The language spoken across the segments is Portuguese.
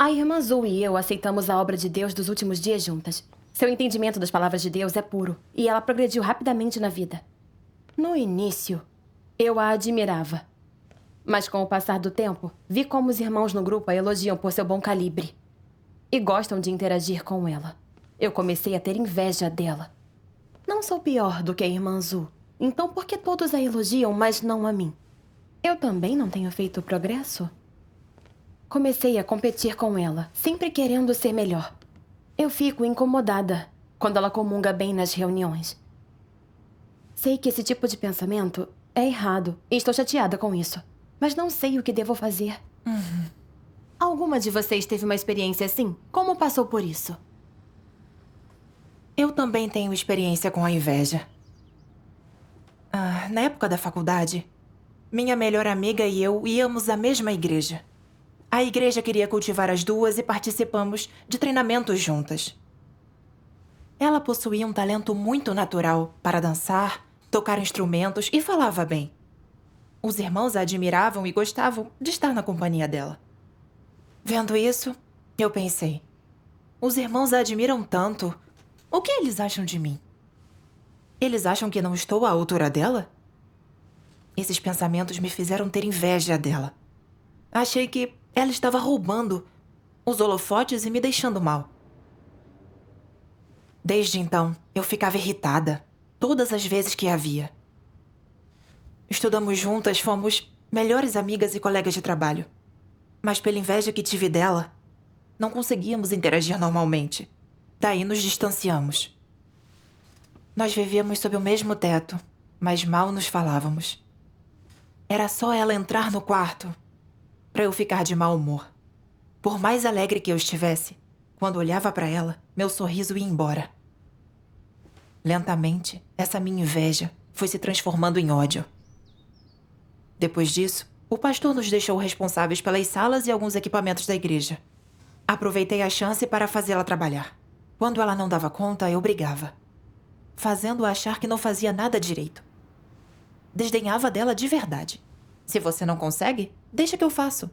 A irmã Zul e eu aceitamos a obra de Deus dos últimos dias juntas. Seu entendimento das palavras de Deus é puro e ela progrediu rapidamente na vida. No início, eu a admirava. Mas com o passar do tempo, vi como os irmãos no grupo a elogiam por seu bom calibre. E gostam de interagir com ela. Eu comecei a ter inveja dela. Não sou pior do que a irmã Zul. Então por que todos a elogiam, mas não a mim? Eu também não tenho feito progresso? Comecei a competir com ela, sempre querendo ser melhor. Eu fico incomodada quando ela comunga bem nas reuniões. Sei que esse tipo de pensamento é errado e estou chateada com isso. Mas não sei o que devo fazer. Alguma de vocês teve uma experiência assim? Como passou por isso? Eu também tenho experiência com a inveja. Na época da faculdade, minha melhor amiga e eu íamos à mesma igreja. A igreja queria cultivar as duas e participamos de treinamentos juntas. Ela possuía um talento muito natural para dançar, tocar instrumentos e falava bem. Os irmãos a admiravam e gostavam de estar na companhia dela. Vendo isso, eu pensei: os irmãos a admiram tanto. O que eles acham de mim? Eles acham que não estou à altura dela? Esses pensamentos me fizeram ter inveja dela. Achei que ela estava roubando os holofotes e me deixando mal. Desde então, eu ficava irritada, todas as vezes que a via. Estudamos juntas, fomos melhores amigas e colegas de trabalho. Mas pela inveja que tive dela, não conseguíamos interagir normalmente. Daí nos distanciamos. Nós vivíamos sob o mesmo teto, mas mal nos falávamos. Era só ela entrar no quarto para eu ficar de mau humor. Por mais alegre que eu estivesse, quando olhava para ela, meu sorriso ia embora. Lentamente, essa minha inveja foi se transformando em ódio. Depois disso, o pastor nos deixou responsáveis pelas salas e alguns equipamentos da igreja. Aproveitei a chance para fazê-la trabalhar. Quando ela não dava conta, eu brigava, fazendo-a achar que não fazia nada direito. Desdenhava dela de verdade. Se você não consegue, deixa que eu faço.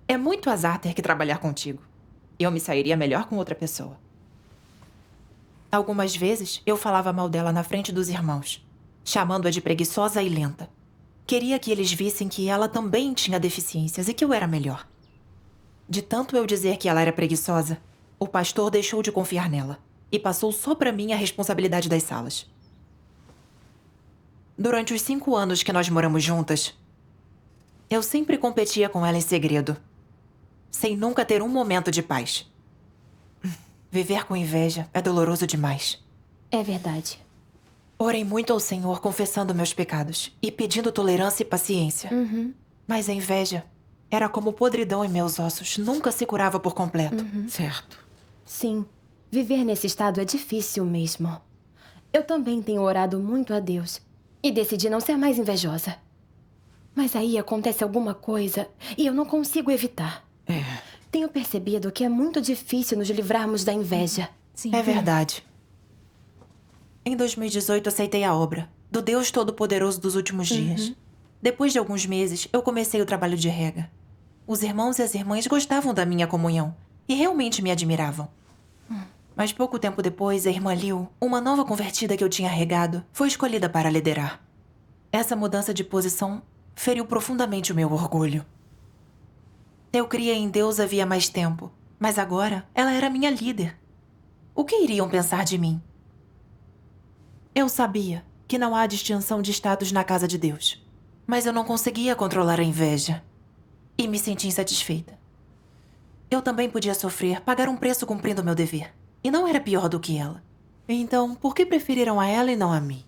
É muito azar ter que trabalhar contigo. Eu me sairia melhor com outra pessoa. Algumas vezes, eu falava mal dela na frente dos irmãos, chamando-a de preguiçosa e lenta. Queria que eles vissem que ela também tinha deficiências e que eu era melhor. De tanto eu dizer que ela era preguiçosa, o pastor deixou de confiar nela e passou só para mim a responsabilidade das salas. Durante os 5 anos que nós moramos juntas, eu sempre competia com ela em segredo, sem nunca ter um momento de paz. Viver com inveja é doloroso demais. É verdade. Orei muito ao Senhor confessando meus pecados e pedindo tolerância e paciência. Mas a inveja era como podridão em meus ossos, nunca se curava por completo. Certo. Sim, viver nesse estado é difícil mesmo. Eu também tenho orado muito a Deus e decidi não ser mais invejosa. Mas aí acontece alguma coisa e eu não consigo evitar. Tenho percebido que é muito difícil nos livrarmos da inveja. Sim. É verdade. Em 2018, aceitei a obra do Deus Todo-Poderoso dos Últimos Dias. Depois de alguns meses, eu comecei o trabalho de rega. Os irmãos e as irmãs gostavam da minha comunhão e realmente me admiravam. Mas pouco tempo depois, a irmã Liu, uma nova convertida que eu tinha regado, foi escolhida para liderar. Essa mudança de posição feriu profundamente o meu orgulho. Eu criei em Deus havia mais tempo, mas agora ela era minha líder. O que iriam pensar de mim? Eu sabia que não há distinção de status na casa de Deus, mas eu não conseguia controlar a inveja e me senti insatisfeita. Eu também podia sofrer, pagar um preço cumprindo meu dever, e não era pior do que ela. Então, por que preferiram a ela e não a mim?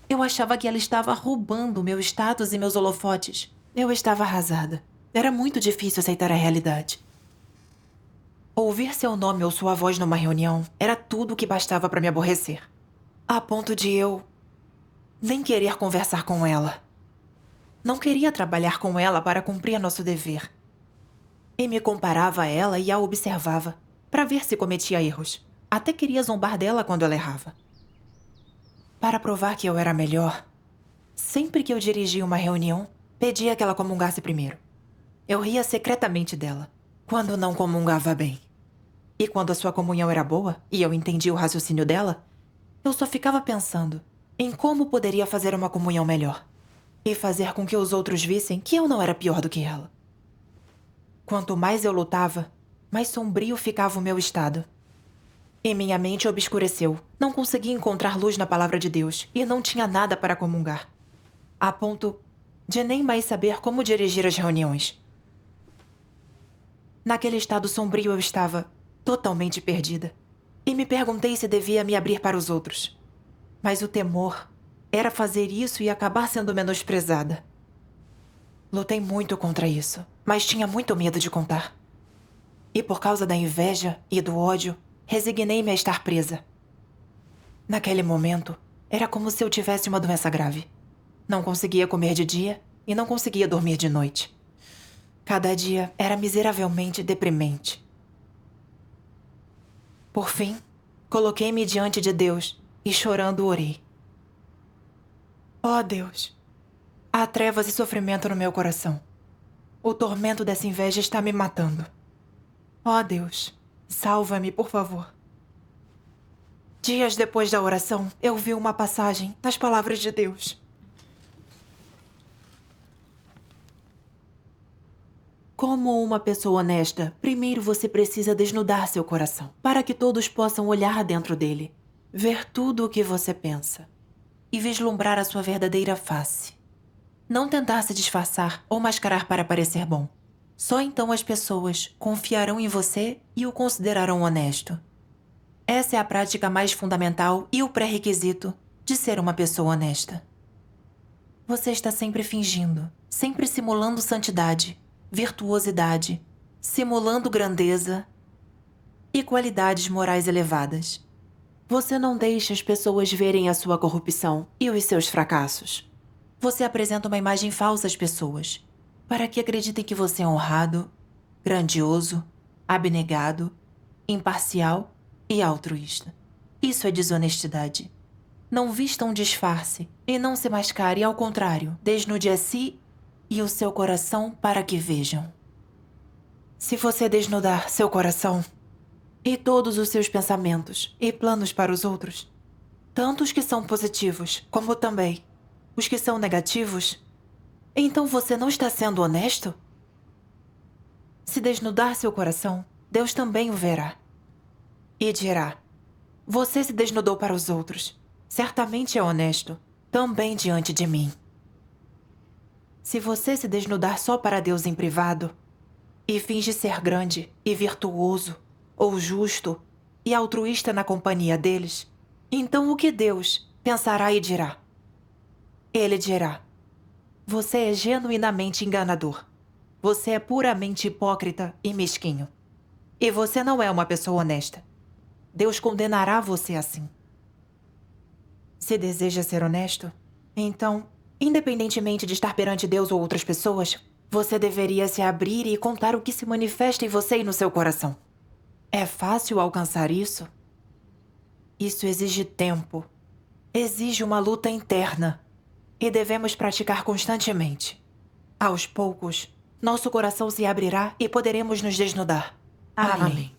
Eu achava que ela estava roubando meu status e meus holofotes. Eu estava arrasada. Era muito difícil aceitar a realidade. Ouvir seu nome ou sua voz numa reunião era tudo o que bastava para me aborrecer. A ponto de eu nem querer conversar com ela. Não queria trabalhar com ela para cumprir nosso dever. E me comparava a ela e a observava, para ver se cometia erros. Até queria zombar dela quando ela errava. Para provar que eu era melhor, sempre que eu dirigia uma reunião, pedia que ela comungasse primeiro. Eu ria secretamente dela. quando não comungava bem. E quando a sua comunhão era boa, e eu entendi o raciocínio dela, eu só ficava pensando em como poderia fazer uma comunhão melhor. E fazer com que os outros vissem que eu não era pior do que ela. Quanto mais eu lutava, mais sombrio ficava o meu estado. E minha mente obscureceu. Não conseguia encontrar luz na palavra de Deus e não tinha nada para comungar. A ponto de nem mais saber como dirigir as reuniões. Naquele estado sombrio eu estava totalmente perdida. E me perguntei se devia me abrir para os outros. Mas o temor era fazer isso e acabar sendo menosprezada. Lutei muito contra isso, mas tinha muito medo de contar. E por causa da inveja e do ódio, resignei-me a estar presa. Naquele momento, era como se eu tivesse uma doença grave. Não conseguia comer de dia e não conseguia dormir de noite. Cada dia era miseravelmente deprimente. Por fim, coloquei-me diante de Deus e chorando orei. Ó Deus, há trevas e sofrimento no meu coração. O tormento dessa inveja está me matando. Ó Deus, salva-me, por favor. Dias depois da oração, eu vi uma passagem nas palavras de Deus. Como uma pessoa honesta, primeiro você precisa desnudar seu coração, para que todos possam olhar dentro dele, ver tudo o que você pensa e vislumbrar a sua verdadeira face. Não tentar se disfarçar ou mascarar para parecer bom. Só então as pessoas confiarão em você e o considerarão honesto. Essa é a prática mais fundamental e o pré-requisito de ser uma pessoa honesta. Você está sempre fingindo, sempre simulando santidade, virtuosidade, simulando grandeza e qualidades morais elevadas. Você não deixa as pessoas verem a sua corrupção e os seus fracassos. Você apresenta uma imagem falsa às pessoas, para que acreditem que você é honrado, grandioso, abnegado, imparcial e altruísta. Isso é desonestidade. Não vista um disfarce e não se mascare, ao contrário, desnude a si e o seu coração para que vejam. Se você desnudar seu coração e todos os seus pensamentos e planos para os outros, tanto os que são positivos como também os que são negativos, então você não está sendo honesto? Se desnudar seu coração, Deus também o verá. E dirá: você se desnudou para os outros. Certamente é honesto, também diante de mim. Se você se desnudar só para Deus em privado, e finge ser grande e virtuoso, ou justo e altruísta na companhia deles, então o que Deus pensará e dirá? Ele dirá: você é genuinamente enganador. Você é puramente hipócrita e mesquinho. E você não é uma pessoa honesta. Deus condenará você assim. Se deseja ser honesto, então, independentemente de estar perante Deus ou outras pessoas, você deveria se abrir e contar o que se manifesta em você e no seu coração. É fácil alcançar isso? Isso exige tempo. Exige uma luta interna. E devemos praticar constantemente. Aos poucos, nosso coração se abrirá e poderemos nos desnudar. Amém.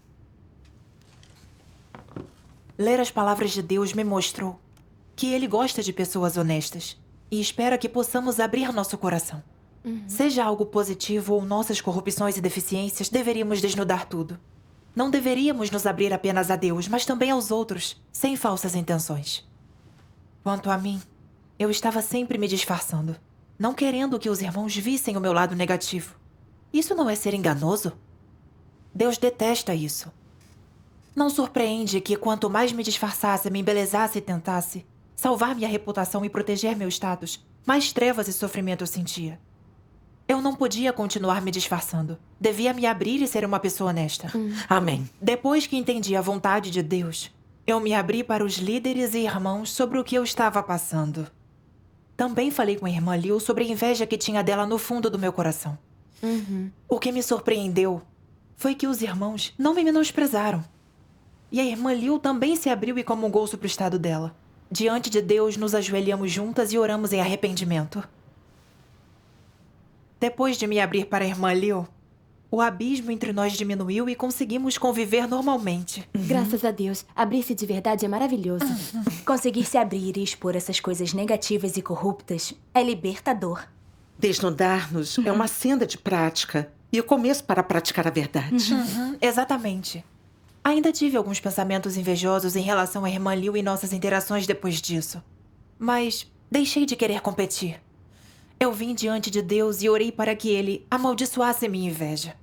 Ler as palavras de Deus me mostrou que Ele gosta de pessoas honestas e espera que possamos abrir nosso coração. Seja algo positivo ou nossas corrupções e deficiências, deveríamos desnudar tudo. Não deveríamos nos abrir apenas a Deus, mas também aos outros, sem falsas intenções. Quanto a mim, eu estava sempre me disfarçando, não querendo que os irmãos vissem o meu lado negativo. Isso não é ser enganoso? Deus detesta isso. Não surpreende que quanto mais me disfarçasse, me embelezasse e tentasse salvar minha reputação e proteger meu status, mais trevas e sofrimento eu sentia. Eu não podia continuar me disfarçando. Devia me abrir e ser uma pessoa honesta. Amém. Depois que entendi a vontade de Deus, eu me abri para os líderes e irmãos sobre o que eu estava passando. Também falei com a irmã Liu sobre a inveja que tinha dela no fundo do meu coração. O que me surpreendeu foi que os irmãos não me menosprezaram. E a irmã Liu também se abriu e comungou sobre o estado dela. Diante de Deus, nos ajoelhamos juntas e oramos em arrependimento. Depois de me abrir para a irmã Liu, o abismo entre nós diminuiu e conseguimos conviver normalmente. Graças a Deus, abrir-se de verdade é maravilhoso. Conseguir se abrir e expor essas coisas negativas e corruptas é libertador. Desnudar-nos é uma senda de prática e o começo para praticar a verdade. Exatamente. Ainda tive alguns pensamentos invejosos em relação à irmã Liu e nossas interações depois disso. Mas deixei de querer competir. Eu vim diante de Deus e orei para que Ele amaldiçoasse minha inveja.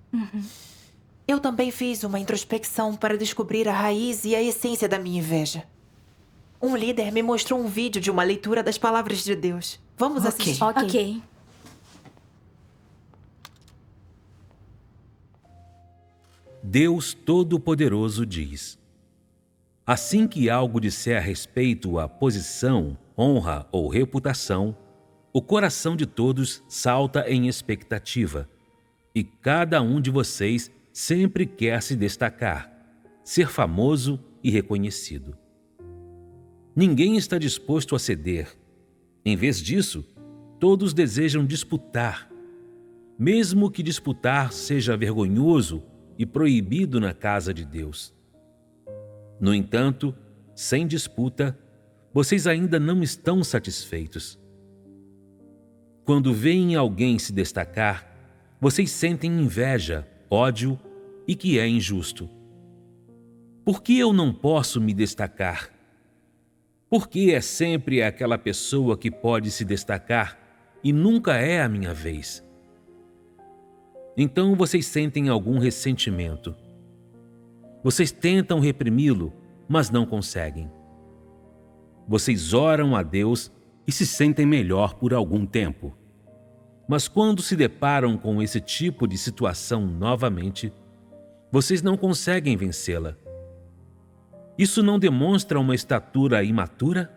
Eu também fiz uma introspecção para descobrir a raiz e a essência da minha inveja. Um líder me mostrou um vídeo de uma leitura das palavras de Deus. Vamos assistir. Ok. Deus Todo-Poderoso diz: assim que algo disser a respeito à posição, honra ou reputação, o coração de todos salta em expectativa, e cada um de vocês sempre quer se destacar, ser famoso e reconhecido. Ninguém está disposto a ceder. Em vez disso, todos desejam disputar. Mesmo que disputar seja vergonhoso e proibido na casa de Deus. No entanto, sem disputa, vocês ainda não estão satisfeitos. Quando veem alguém se destacar, vocês sentem inveja, ódio e que é injusto. Por que eu não posso me destacar? Por que é sempre aquela pessoa que pode se destacar e nunca é a minha vez? Então vocês sentem algum ressentimento. Vocês tentam reprimi-lo, mas não conseguem. Vocês oram a Deus e se sentem melhor por algum tempo. Mas quando se deparam com esse tipo de situação novamente, vocês não conseguem vencê-la. Isso não demonstra uma estatura imatura?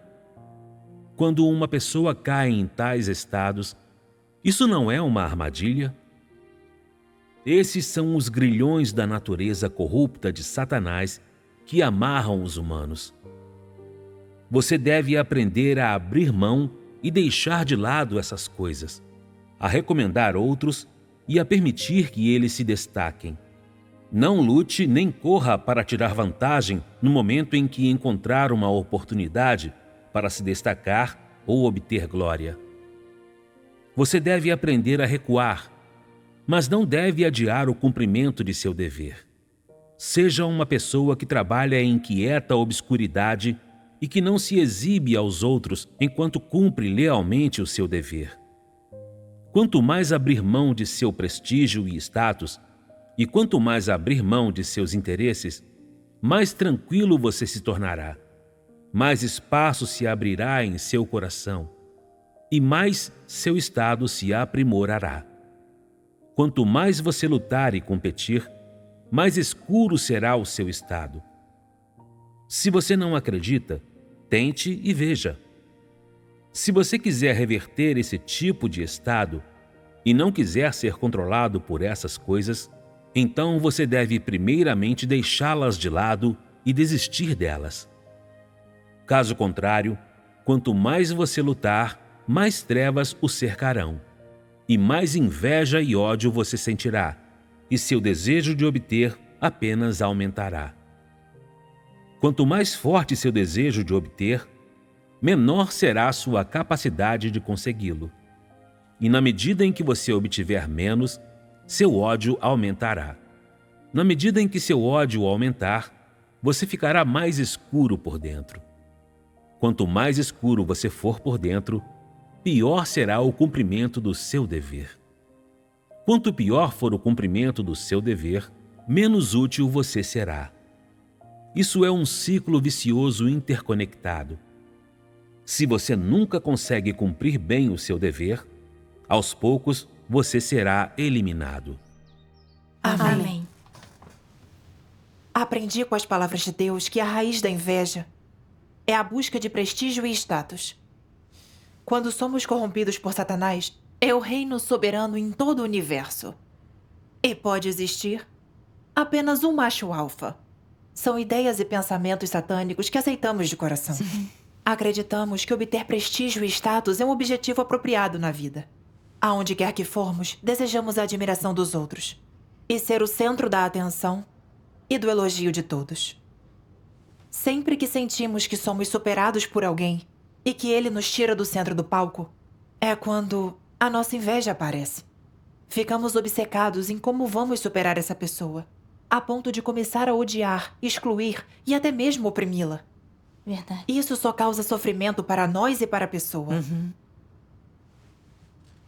Quando uma pessoa cai em tais estados, isso não é uma armadilha? Esses são os grilhões da natureza corrupta de Satanás que amarram os humanos. Você deve aprender a abrir mão e deixar de lado essas coisas, a recomendar outros e a permitir que eles se destaquem. Não lute nem corra para tirar vantagem no momento em que encontrar uma oportunidade para se destacar ou obter glória. Você deve aprender a recuar, mas não deve adiar o cumprimento de seu dever. Seja uma pessoa que trabalha em quieta obscuridade e que não se exibe aos outros enquanto cumpre lealmente o seu dever. Quanto mais abrir mão de seu prestígio e status, e quanto mais abrir mão de seus interesses, mais tranquilo você se tornará, mais espaço se abrirá em seu coração, e mais seu estado se aprimorará. Quanto mais você lutar e competir, mais escuro será o seu estado. Se você não acredita, tente e veja. Se você quiser reverter esse tipo de estado e não quiser ser controlado por essas coisas, então você deve primeiramente deixá-las de lado e desistir delas. Caso contrário, quanto mais você lutar, mais trevas o cercarão, e mais inveja e ódio você sentirá, e seu desejo de obter apenas aumentará. Quanto mais forte seu desejo de obter, menor será sua capacidade de consegui-lo. E na medida em que você obtiver menos, seu ódio aumentará. Na medida em que seu ódio aumentar, você ficará mais escuro por dentro. Quanto mais escuro você for por dentro, pior será o cumprimento do seu dever. Quanto pior for o cumprimento do seu dever, menos útil você será. Isso é um ciclo vicioso interconectado. Se você nunca consegue cumprir bem o seu dever, aos poucos você será eliminado. Amém. Aprendi com as palavras de Deus que a raiz da inveja é a busca de prestígio e status. Quando somos corrompidos por Satanás, é o reino soberano em todo o universo. E pode existir apenas um macho alfa. São ideias e pensamentos satânicos que aceitamos de coração. Sim. Acreditamos que obter prestígio e status é um objetivo apropriado na vida. Aonde quer que formos, desejamos a admiração dos outros. e ser o centro da atenção e do elogio de todos. Sempre que sentimos que somos superados por alguém e que ele nos tira do centro do palco, é quando a nossa inveja aparece. Ficamos obcecados em como vamos superar essa pessoa, a ponto de começar a odiar, excluir e até mesmo oprimi-la. Verdade. Isso só causa sofrimento para nós e para a pessoa.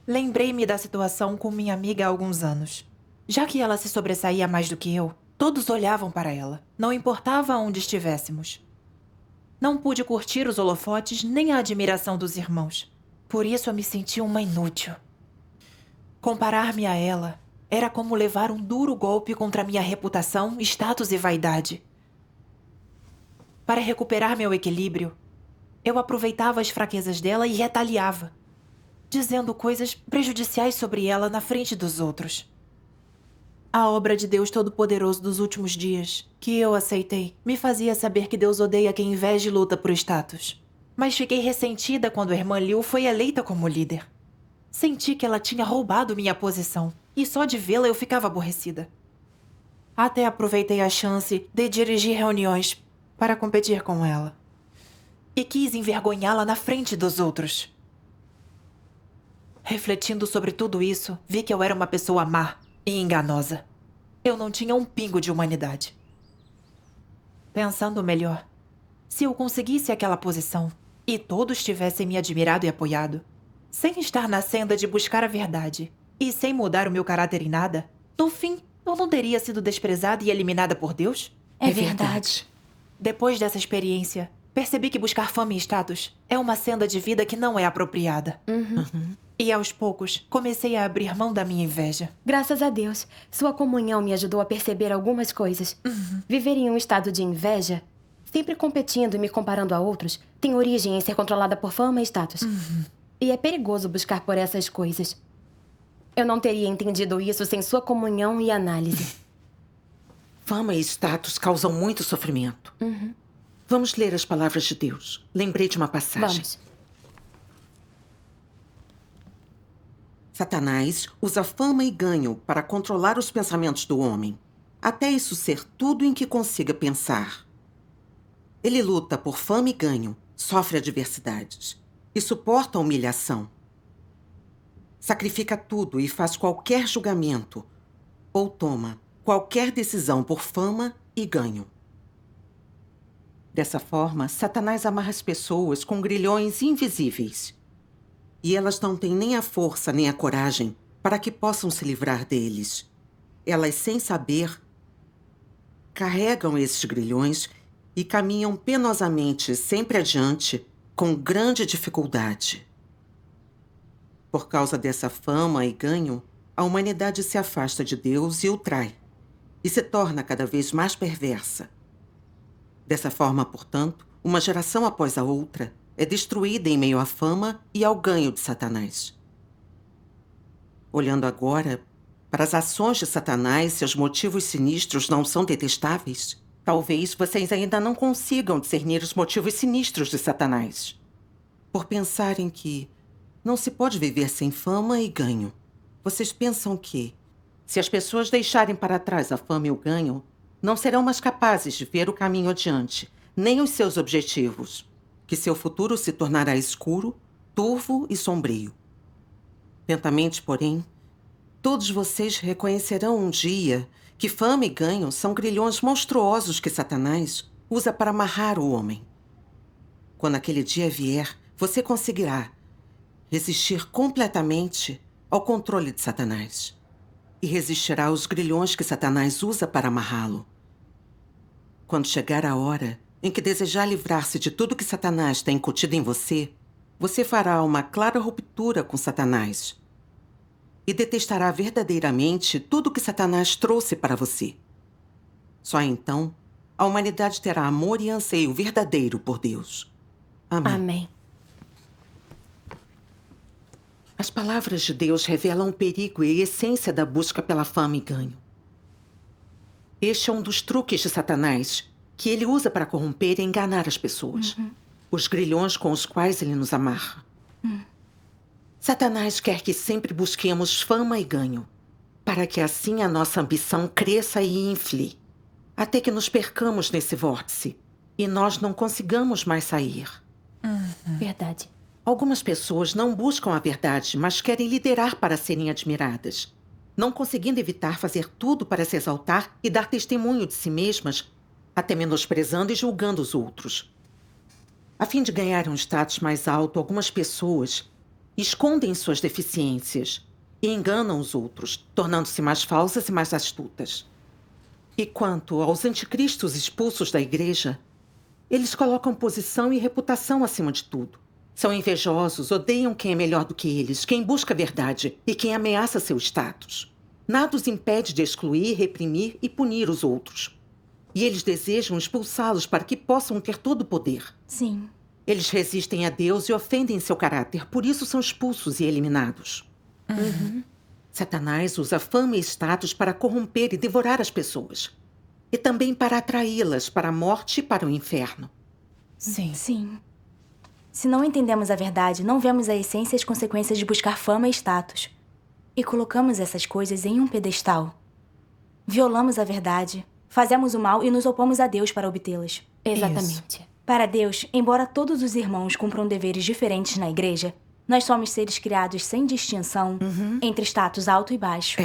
Lembrei-me da situação com minha amiga há alguns anos. Já que ela se sobressaía mais do que eu, todos olhavam para ela, não importava onde estivéssemos. Não pude curtir os holofotes nem a admiração dos irmãos. Por isso eu me senti uma inútil. Comparar-me a ela era como levar um duro golpe contra minha reputação, status e vaidade. Para recuperar meu equilíbrio, eu aproveitava as fraquezas dela e retaliava, dizendo coisas prejudiciais sobre ela na frente dos outros. A obra de Deus Todo-Poderoso dos últimos dias, que eu aceitei, me fazia saber que Deus odeia quem inveja e luta por status. Mas fiquei ressentida quando a irmã Liu foi eleita como líder. Senti que ela tinha roubado minha posição, e só de vê-la eu ficava aborrecida. Até aproveitei a chance de dirigir reuniões para competir com ela. E quis envergonhá-la na frente dos outros. Refletindo sobre tudo isso, vi que eu era uma pessoa má e enganosa. Eu não tinha um pingo de humanidade. Pensando melhor, se eu conseguisse aquela posição e todos tivessem me admirado e apoiado, sem estar na senda de buscar a verdade e sem mudar o meu caráter em nada, no fim, eu não teria sido desprezada e eliminada por Deus? É verdade. Depois dessa experiência, percebi que buscar fama e status é uma senda de vida que não é apropriada. E aos poucos, comecei a abrir mão da minha inveja. Graças a Deus, sua comunhão me ajudou a perceber algumas coisas. Viver em um estado de inveja, sempre competindo e me comparando a outros, tem origem em ser controlada por fama e status. E é perigoso buscar por essas coisas. Eu não teria entendido isso sem sua comunhão e análise. Fama e status causam muito sofrimento. Vamos ler as palavras de Deus. Lembrei de uma passagem. Vamos. Satanás usa fama e ganho para controlar os pensamentos do homem, até isso ser tudo em que consiga pensar. Ele luta por fama e ganho, sofre adversidades e suporta a humilhação. Sacrifica tudo e faz qualquer julgamento ou toma qualquer decisão por fama e ganho. Dessa forma, Satanás amarra as pessoas com grilhões invisíveis. E elas não têm nem a força nem a coragem para que possam se livrar deles. Elas, sem saber, carregam esses grilhões e caminham penosamente sempre adiante com grande dificuldade. Por causa dessa fama e ganho, a humanidade se afasta de Deus e o trai, e se torna cada vez mais perversa. Dessa forma, portanto, uma geração após a outra é destruída em meio à fama e ao ganho de Satanás. Olhando agora para as ações de Satanás, seus motivos sinistros não são detestáveis? Talvez vocês ainda não consigam discernir os motivos sinistros de Satanás. Por pensarem que não se pode viver sem fama e ganho. Vocês pensam que, se as pessoas deixarem para trás a fama e o ganho, não serão mais capazes de ver o caminho adiante, nem os seus objetivos, que seu futuro se tornará escuro, turvo e sombrio. Lentamente, porém, todos vocês reconhecerão um dia que fama e ganho são grilhões monstruosos que Satanás usa para amarrar o homem. Quando aquele dia vier, você conseguirá resistir completamente ao controle de Satanás e resistirá aos grilhões que Satanás usa para amarrá-lo. Quando chegar a hora em que desejar livrar-se de tudo que Satanás tem incutido em você, você fará uma clara ruptura com Satanás e detestará verdadeiramente tudo que Satanás trouxe para você. Só então, a humanidade terá amor e anseio verdadeiro por Deus. Amém. Amém. As palavras de Deus revelam o perigo e a essência da busca pela fama e ganho. Este é um dos truques de Satanás que ele usa para corromper e enganar as pessoas. Os grilhões com os quais ele nos amarra. Satanás quer que sempre busquemos fama e ganho. para que assim a nossa ambição cresça e infle, até que nos percamos nesse vórtice e nós não consigamos mais sair. Verdade. Algumas pessoas não buscam a verdade, mas querem liderar para serem admiradas. Não conseguindo evitar fazer tudo para se exaltar e dar testemunho de si mesmas, até menosprezando e julgando os outros. A fim de ganhar um status mais alto, algumas pessoas escondem suas deficiências e enganam os outros, tornando-se mais falsas e mais astutas. E quanto aos anticristos expulsos da igreja, eles colocam posição e reputação acima de tudo. São invejosos, odeiam quem é melhor do que eles, quem busca a verdade e quem ameaça seu status. Nada os impede de excluir, reprimir e punir os outros. E eles desejam expulsá-los para que possam ter todo o poder. Sim. Eles resistem a Deus e ofendem seu caráter, por isso são expulsos e eliminados. Satanás usa fama e status para corromper e devorar as pessoas. E também para atraí-las para a morte e para o inferno. Sim. Sim. Se não entendemos a verdade, não vemos a essência e as consequências de buscar fama e status. E colocamos essas coisas em um pedestal. Violamos a verdade, fazemos o mal e nos opomos a Deus para obtê-las. Exatamente. Para Deus, embora todos os irmãos cumpram deveres diferentes na igreja, nós somos seres criados sem distinção entre status alto e baixo.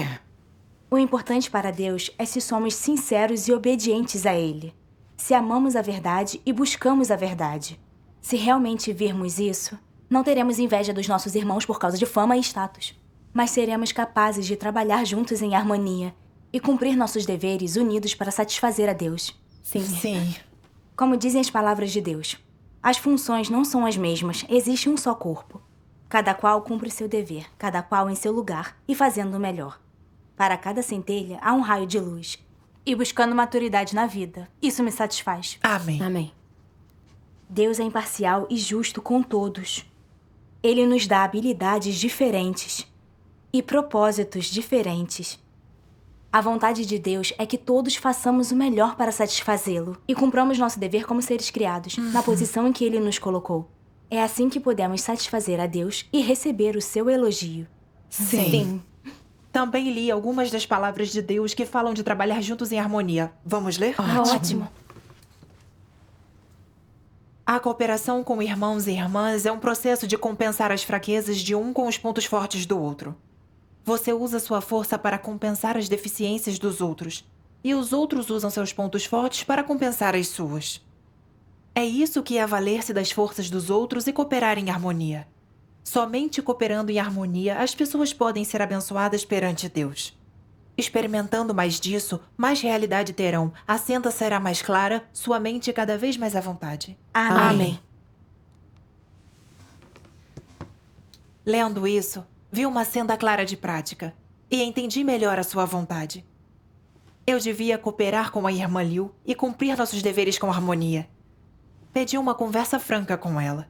O importante para Deus é se somos sinceros e obedientes a Ele. Se amamos a verdade e buscamos a verdade. Se realmente virmos isso, não teremos inveja dos nossos irmãos por causa de fama e status. Mas seremos capazes de trabalhar juntos em harmonia e cumprir nossos deveres unidos para satisfazer a Deus. Sim. Como dizem as palavras de Deus, as funções não são as mesmas, existe um só corpo. Cada qual cumpre seu dever, cada qual em seu lugar e fazendo o melhor. Para cada centelha há um raio de luz. E buscando maturidade na vida, isso me satisfaz. Amém. Amém. Deus é imparcial e justo com todos. Ele nos dá habilidades diferentes e propósitos diferentes. A vontade de Deus é que todos façamos o melhor para satisfazê-lo e cumpramos nosso dever como seres criados, na posição em que Ele nos colocou. É assim que podemos satisfazer a Deus e receber o seu elogio. Sim. Também li algumas das palavras de Deus que falam de trabalhar juntos em harmonia. Vamos ler? Ótimo. A cooperação com irmãos e irmãs é um processo de compensar as fraquezas de um com os pontos fortes do outro. Você usa sua força para compensar as deficiências dos outros, e os outros usam seus pontos fortes para compensar as suas. É isso que é valer-se das forças dos outros e cooperar em harmonia. Somente cooperando em harmonia, as pessoas podem ser abençoadas perante Deus. Experimentando mais disso, mais realidade terão, a senda será mais clara, sua mente cada vez mais à vontade. Amém. Lendo isso, vi uma senda clara de prática e entendi melhor a sua vontade. Eu devia cooperar com a irmã Liu e cumprir nossos deveres com harmonia. Pedi uma conversa franca com ela.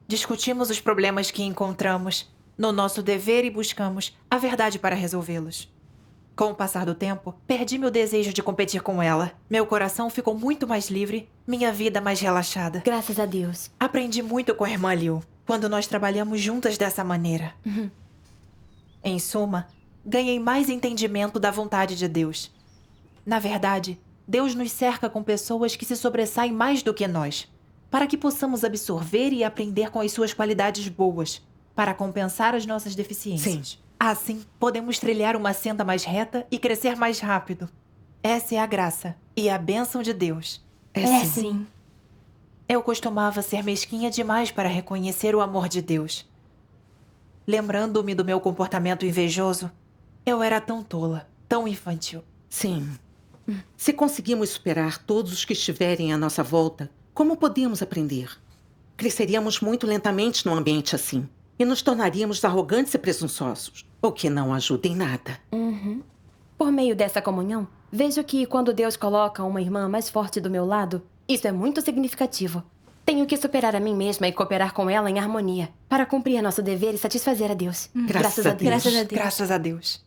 Discutimos os problemas que encontramos no nosso dever e buscamos a verdade para resolvê-los. Com o passar do tempo, perdi meu desejo de competir com ela. Meu coração ficou muito mais livre, minha vida mais relaxada. Graças a Deus. Aprendi muito com a irmã Liu quando nós trabalhamos juntas dessa maneira. Em suma, ganhei mais entendimento da vontade de Deus. Na verdade, Deus nos cerca com pessoas que se sobressaem mais do que nós, para que possamos absorver e aprender com as suas qualidades boas, para compensar as nossas deficiências. Assim, podemos trilhar uma senda mais reta e crescer mais rápido. Essa é a graça e a bênção de Deus. Sim. Eu costumava ser mesquinha demais para reconhecer o amor de Deus. Lembrando-me do meu comportamento invejoso, eu era tão tola, tão infantil. Sim. Se conseguimos superar todos os que estiverem à nossa volta, como podemos aprender? Cresceríamos muito lentamente num ambiente assim e nos tornaríamos arrogantes e presunçosos, o que não ajuda em nada. Por meio dessa comunhão, vejo que quando Deus coloca uma irmã mais forte do meu lado, isso é muito significativo. Tenho que superar a mim mesma e cooperar com ela em harmonia para cumprir nosso dever e satisfazer a Deus. Graças a Deus. Graças a Deus. Graças a Deus.